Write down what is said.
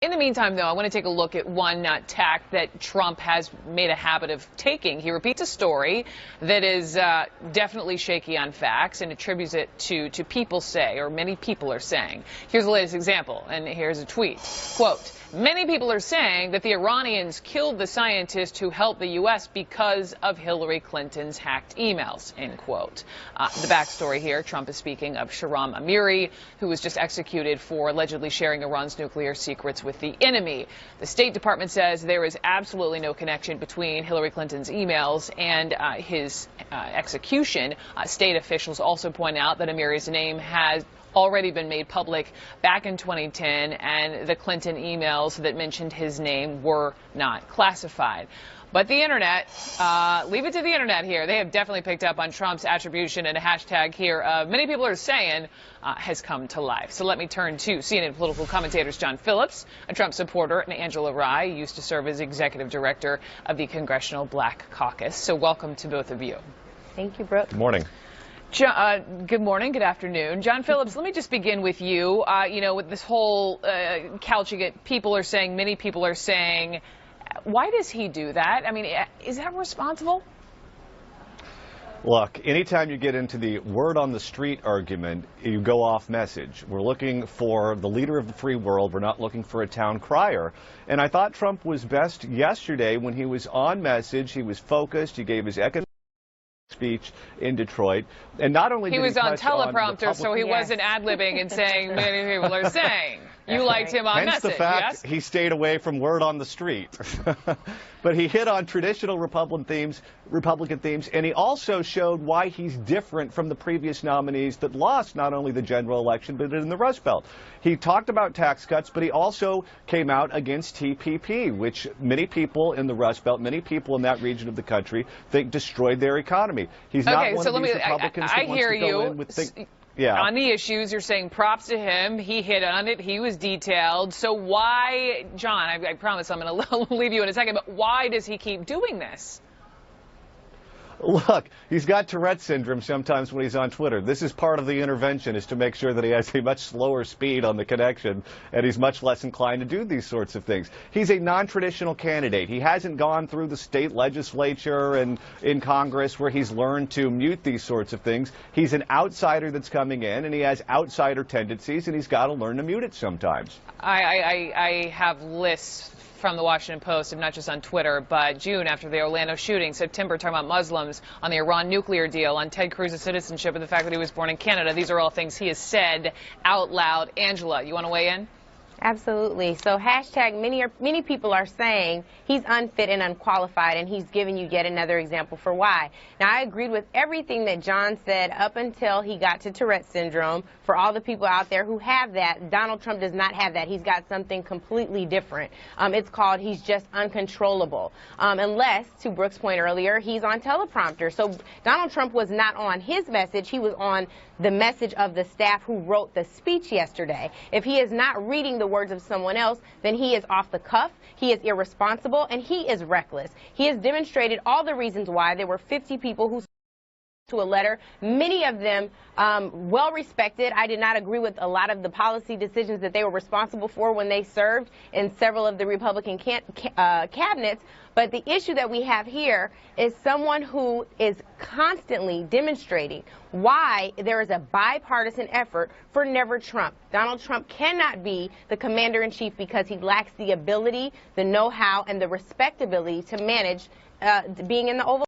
In the meantime, though, I want to take a look at one tack that Trump has made a habit of taking. He repeats a story that is definitely shaky on facts and attributes it to people say, or many people are saying. Here's the latest example, and here's a tweet. Quote, "Many people are saying that the Iranians killed the scientist who helped the U.S. because of Hillary Clinton's hacked emails," end quote. The backstory here, Trump is speaking of Shahram Amiri, who was just executed for allegedly sharing Iran's nuclear secrets with the enemy. The State Department says there is absolutely no connection between Hillary Clinton's emails and his execution. State officials also point out that Amiri's name has already been made public back in 2010, and the Clinton emails that mentioned his name were not classified. But the internet, leave it to the internet here. They have definitely picked up on Trump's attribution, and a hashtag here, many people are saying, has come to life. So let me turn to CNN political commentators John Phillips, a Trump supporter, and Angela Rye, used to serve as executive director of the Congressional Black Caucus. So welcome to both of you. Thank you, Brooke. Good morning. Good morning, good afternoon. John Phillips, let me just begin with you. With this whole couching it, people are saying, many people are saying, why does he do that? I mean, is that responsible? Look, anytime you get into the word on the street argument, you go off message. We're looking for the leader of the free world. We're not looking for a town crier. And I thought Trump was best yesterday when he was on message. He was focused. He gave his economic speech in Detroit, and not only he did was on teleprompter, so he wasn't ad-libbing and saying many people are saying. You liked him on message, the fact, yes? He stayed away from word on the street. But he hit on traditional Republican themes, and he also showed why he's different from the previous nominees that lost not only the general election, but in the Rust Belt. He talked about tax cuts, but he also came out against TPP, which many people in the Rust Belt, many people in that region of the country think destroyed their economy. He's not one of these Republicans who wants to go in with yeah. On the issues, you're saying props to him. He hit on it. He was detailed. So why, John, I promise I'm going to leave you in a second, but why does he keep doing this? Look, he's got Tourette syndrome sometimes when he's on Twitter. This is part of the intervention, is to make sure that he has a much slower speed on the connection, and he's much less inclined to do these sorts of things. He's a non-traditional candidate. He hasn't gone through the state legislature and in Congress where he's learned to mute these sorts of things. He's an outsider that's coming in, and he has outsider tendencies, and he's got to learn to mute it sometimes. I have lists from the Washington Post, and not just on Twitter, but June after the Orlando shooting, September talking about Muslims, on the Iran nuclear deal, on Ted Cruz's citizenship, and the fact that he was born in Canada. These are all things he has said out loud. Angela, you want to weigh in? Absolutely. So hashtag many people are saying he's unfit and unqualified, and he's giving you yet another example for why. Now, I agreed with everything that John said up until he got to Tourette syndrome. For all the people out there who have that, Donald Trump does not have that. He's got something completely different. It's called he's just uncontrollable. Unless, to Brooke's point earlier, he's on teleprompter. So Donald Trump was not on his message. He was on the message of the staff who wrote the speech yesterday. If he is not reading the words of someone else, then he is off the cuff, he is irresponsible, and he is reckless. He has demonstrated all the reasons why. There were 50 people who to a letter, many of them well respected. I did not agree with a lot of the policy decisions that they were responsible for when they served in several of the Republican cabinets. But the issue that we have here is someone who is constantly demonstrating why there is a bipartisan effort for never Trump. Donald Trump cannot be the commander-in-chief because he lacks the ability, the know-how, and the respectability to manage being in the Oval